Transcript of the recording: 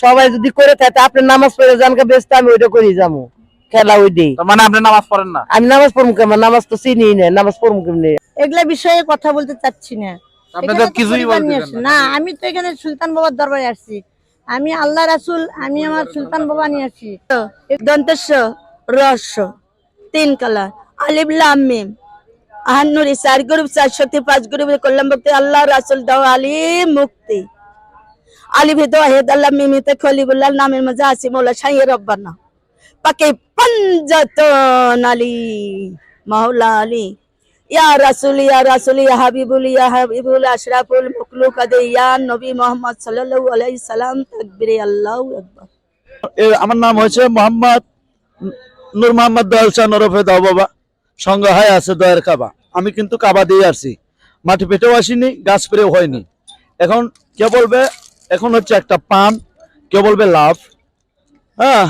সবাই যদি করে থাকে আপনি নামাজ পড়ে জানকে ব্যস্ত আমি ওইটা করি যাবো খেলা ওই দিই। মানে আপনি নামাজ পড়েন না? আমি নামাজ পড়বো কেমন, নামাজ তো চিনি না, নামাজ পড়বো কেমনি? এগুলা বিষয়ে কথা বলতে চাচ্ছি না। আপনি তো কিছুই বলতেছেন না, আমি তো এখানে সুলতান বাবার দরবারে আসছি। আমি আল্লাহ রাসূল, আমি আমার সুলতান বাবা নিয়ে আসছি। দন্তস্ব রহস্য 3 কালা আলিফ লাম মিম আহান্নুরি 4 গ্রুপ 4 শক্তি 5 গ্রুপে কল্যাণ ভক্তি আল্লাহ রাসূল দাও আলিম মুক্তি আলিফে দোয়া হে আল্লাহ মিমিতে খলিবুল্লাহ নামের মধ্যে আছে মৌলা শাইয়ে রব্বানা পাকে পঞ্জাতন আলী মাওলা আলী ইয়া রাসূল ইয়া রাসূল ইয়া হাবিবুল আশরাফুল মাখলুকাত ইয়া নবী মুহাম্মদ সাল্লাল্লাহু আলাইহি সাল্লাম তাকবীরে আল্লাহু আকবার। আমার নাম হচ্ছে মোহাম্মদ নূর মোহাম্মদ দয়াল শাহ ওরফে দাও বাবা, সংগ্রহায় আছে দয়ার কাবা। আমি কিন্তু কাবা দিয়ে আসছি, মাটি পেটেও আসিনি, গাছ পেরেও হয়নি। এখন কে বলবে এখন হচ্ছে একটা পান, কে বলবে লাভ, হ্যাঁ